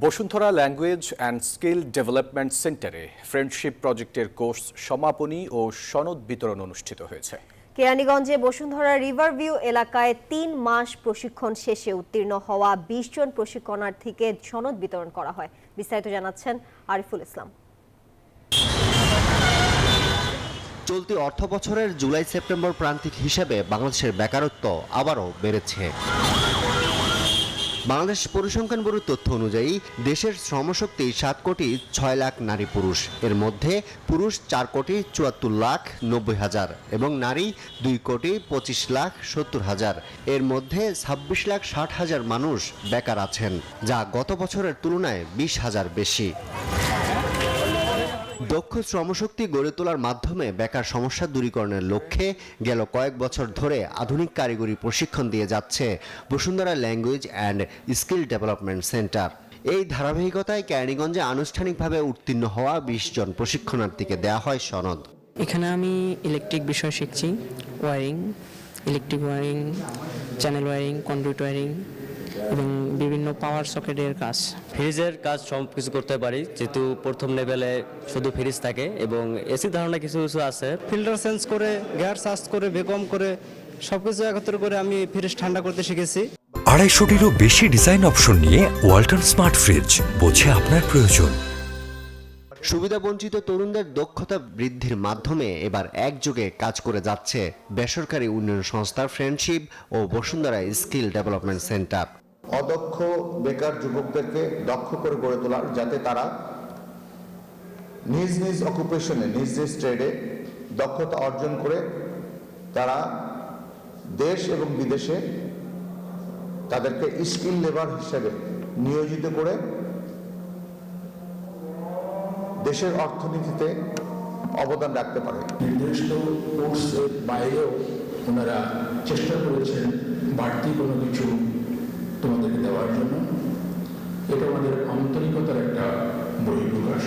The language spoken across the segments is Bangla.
Bashundhara language and skill development সেন্টারে ফ্রেন্ডশিপ প্রজেক্টের কোর্স সমাপনী ও সনদ বিতরণ অনুষ্ঠিত হয়েছে। কেরানীগঞ্জে বসুন্ধরা রিভারভিউ এলাকায় ৩ মাস প্রশিক্ষণ শেষে উত্তীর্ণ হওয়া ২০ জন প্রশিক্ষণার্থীকে সনদ বিতরণ করা হয়। বিস্তারিত জানাচ্ছেন আরিফুল ইসলাম। চলতি অর্থবছরের জুলাই সেপ্টেম্বর প্রান্তিক হিসেবে বাংলাদেশের বেকারত্ব আবারও বেড়েছে। বাংলাদেশ পরিসংখ্যান ব্যুরোর তথ্য অনুযায়ী দেশের শ্রমশক্তি 7,06,00,000 নারী পুরুষ, এর মধ্যে পুরুষ 4,74,90,000 এবং নারী 2,25,70,000। এর মধ্যে 26,60,000 মানুষ বেকার আছেন, যা গত বছরের তুলনায় 20,000 বেশি। দক্ষ শ্রমশক্তি গড়ে তোলার মাধ্যমে বেকার সমস্যা দূরীকরণের লক্ষ্যে গেল কয়েক বছর ধরে আধুনিক কারিগরি প্রশিক্ষণ দিয়ে যাচ্ছে Bashundhara language and skill development centre. এই ধারাবাহিকতায় কেরানীগঞ্জে আনুষ্ঠানিকভাবে উত্তীর্ণ হওয়া 20 জন প্রশিক্ষণার্থীকে দেওয়া হয় সনদ। এখানে আমি ইলেকট্রিক বিষয় শিখছি, wiring, electric wiring, channel wiring, conduit wiring এবং বিভিন্ন পাওয়ার সকেটের কাজ। ফ্রিজের কাজ সব কিছু করতে পারি, যেহেতু প্রথম লেভেলে শুধু ফ্রিজ থাকে এবং এসি ধারণা কিছু কিছু আছে। ফিল্টার চেঞ্জ করে, গিয়ার চার্জ করে, ভ্যাকুয়াম করে সবকিছু একত্র করে আমি ফ্রিজ ঠান্ডা করতে শিখেছি। 250-টিরও বেশি ডিজাইন অপশন নিয়ে ওয়ালটন স্মার্ট ফ্রিজ, বোঝে আপনার প্রয়োজন। সুবিধাবঞ্চিত তরুণদের দক্ষতা বৃদ্ধির মাধ্যমে এবার একযোগে কাজ করে যাচ্ছে বেসরকারি উন্নয়ন সংস্থা ফ্রেন্ডশিপ ও বসুন্ধরা স্কিল ডেভেলপমেন্ট সেন্টার। অদক্ষ বেকার যুবকদেরকে দক্ষ করে গড়ে তোলার, যাতে তারা নিজ নিজ অকুপেশনে, নিজ নিজ ট্রেডে দক্ষতা অর্জন করে তারা দেশ এবং বিদেশে তাদেরকে স্কিল লেবার হিসেবে নিয়োজিত করে দেশের অর্থনীতিতে অবদান রাখতে পারে। নির্দিষ্ট কোর্সের বাইরেও ওনারা চেষ্টা করেছেন বাড়তি কোনো কিছু তোমাদেরকে দেওয়ার জন্য। এটা আমাদের আন্তরিকতার একটা বহিঃপ্রকাশ।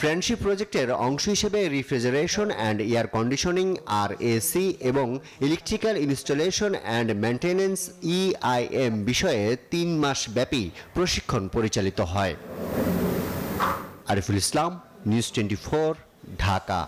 ফ্রেন্ডশিপ প্রজেক্টের অংশ হিসেবে refrigeration and air conditioning (RAC) এবং electrical installation and maintenance (EIM) বিষয়ে 3 মাস ব্যাপী প্রশিক্ষণ পরিচালিত হয়। আরিফুল ইসলাম, নিউজ 24, ঢাকা।